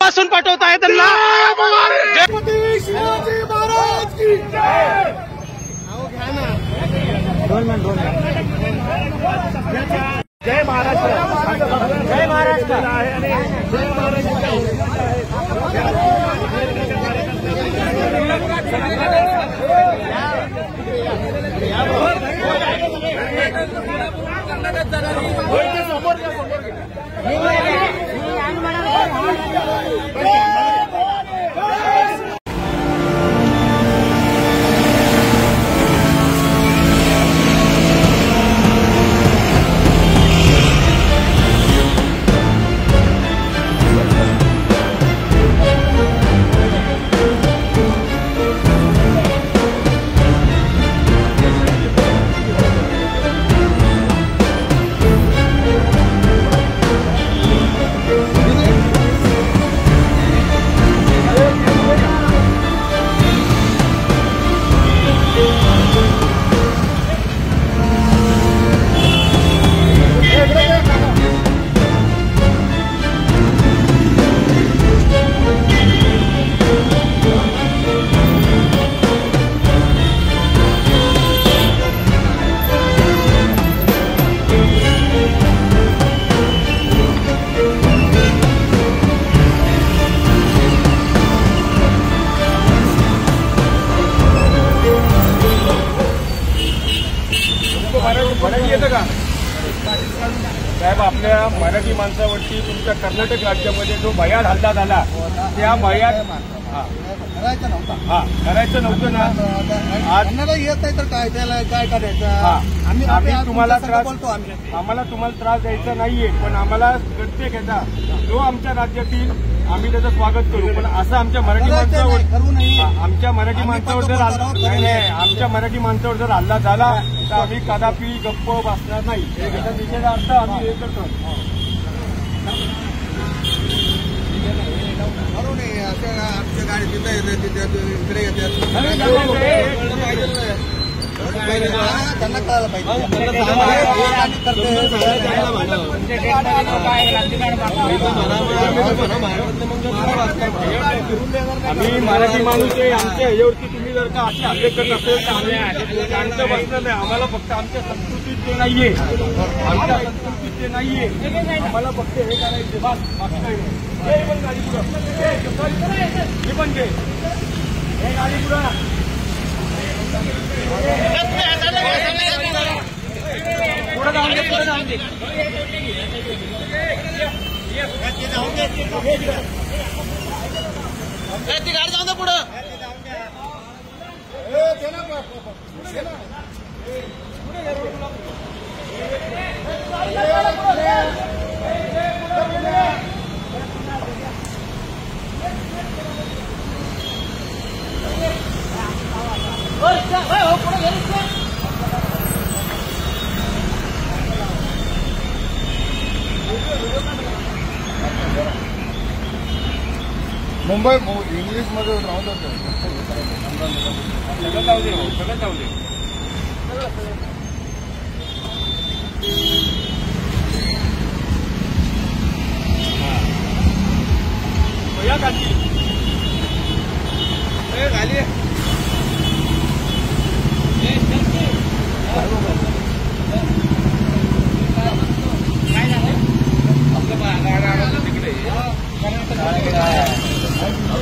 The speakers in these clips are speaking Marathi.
आश्वासन पाठवत आहे त्यांना। छत्रपती शिवाजी महाराज की जय। जय महाराष्ट्र, जय महाराष्ट्र, जय मराठी येतं का साहेब? आपल्या मराठी माणसावरती तुमच्या कर्नाटक राज्यामध्ये जो भयाड हल्ला झाला त्या भयाड करायचं नव्हतं ना। आज येत नाही तर काय त्याला काय करायचं? आम्ही तुम्हाला त्रास आम्हाला तुम्हाला त्रास द्यायचा नाहीये, पण आम्हाला प्रत्येक याचा जो आमच्या राज्यातील आम्ही त्याचं स्वागत करू, पण असं आमच्या मराठी माणसावर आमच्या मराठी माणसावर जर आमच्या मराठी माणसावर जर हल्ला झाला तर आम्ही कदापि गप्प बसणार नाही। त्याचा निषेधार्थ आम्ही हे करतो। आमच्या गाडी तिथे येते इकडे येते त्यांना कळायला पाहिजे। आम्ही मराठी माणूस आहे, आमच्या ह्याच्यावरती तुम्ही जर का असे हल्ले करत असेल तर आम्ही शांत बसणार नाही। आम्हाला फक्त आमच्या संस्कृतीत ते नाहीये, आमच्या संस्कृतीत ते नाहीये, आम्हाला फक्त हे करायचे बस, बाकी काही नाही। हे पण गाडी पुढं, हे पण घे, हे गाडी पुढं पुढे जाऊन दे, पुढे जाऊन दे, ती गाडी जाऊन दे पुढं। मुंबई इंग्लिश मध्ये राहून जातो सगळं जाऊ दे, सगळं जाऊ दे। या गाडी खाली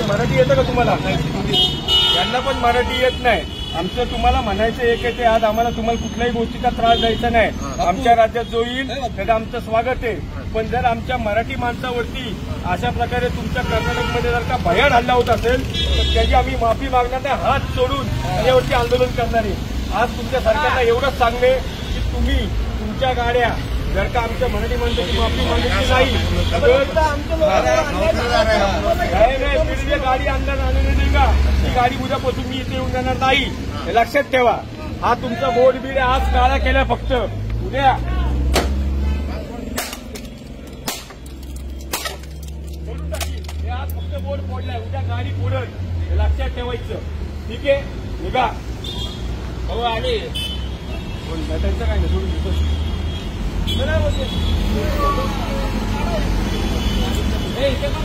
मराठी येतं का तुम्हाला? यांना पण मराठी येत नाही। आमचं तुम्हाला म्हणायचं एक आहे ते, आज आम्हाला तुम्हाला कुठल्याही गोष्टीचा त्रास द्यायचा नाही। आमच्या राज्यात जो येईल त्याचं आमचं स्वागत आहे, पण जर आमच्या मराठी माणसावरती अशा प्रकारे तुमच्या कर्नाटकमध्ये जर का भयाड हल्ला होत असेल तर त्याची आम्ही माफी मागणार नाही, हात सोडून त्याच्यावरती आंदोलन करणार आहे। आज तुमच्या सरकारला एवढंच सांगणे की तुम्ही तुमच्या गाड्या जर का आमच्या मराठी माणसाची माफी मागितली नाही तर गाडी आणणार नाही का ती गाडी उद्यापासून मी इथे येऊन जाणार नाही, हे लक्षात ठेवा। हा तुमचा बोर्ड बीड आज काळा केला, फक्त उद्या आज फक्त बोर्ड फोडलाय, उद्या गाडी फोडल, हे लक्षात ठेवायचं। ठीक आहे, निघा हो आले त्यांचं काय नाही, सोडून देतो। इथे पण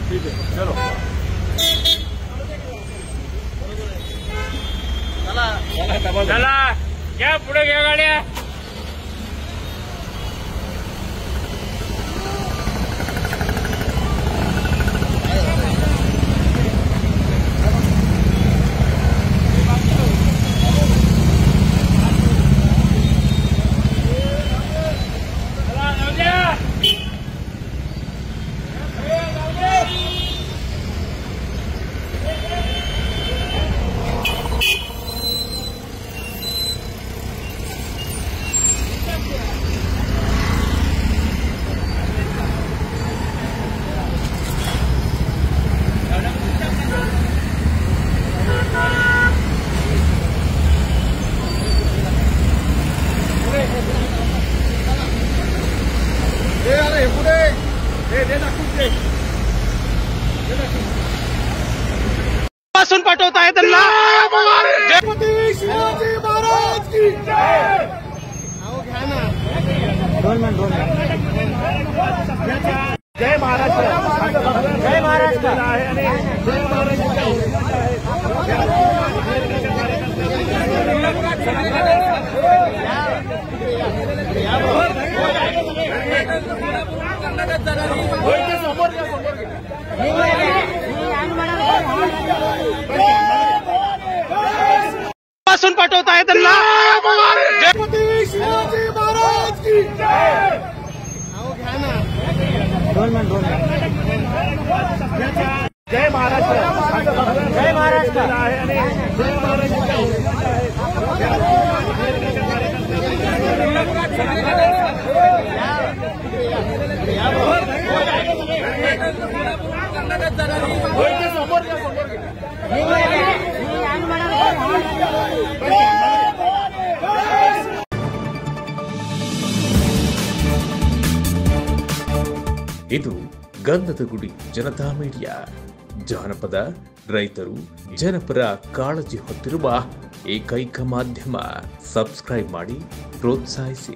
ठीक है, चलो चला घ्या पुढे घ्या गाड्या. पासून पाठवताय त्यांना. छत्रपती शिवाजी महाराज की जय. जय महाराष्ट्र. जय महाराष्ट्र. पासून पाठवताय त्यांना. छत्रपती शिवाजी महाराज की जय. जय महाराष्ट्र. जय महाराष्ट्र. ಇದು ಗಂಧದ ಗುಡಿ ಜನತಾ ಮೀಡಿಯಾ. ಜಾನಪದ, ರೈತರು, ಜನಪರ ಕಾಳಜಿ ಹೊತ್ತಿರುವ ಏಕೈಕ ಮಾಧ್ಯಮ. ಸಬ್ಸ್ಕ್ರೈಬ್ ಮಾಡಿ, ಪ್ರೋತ್ಸಾಹಿಸಿ.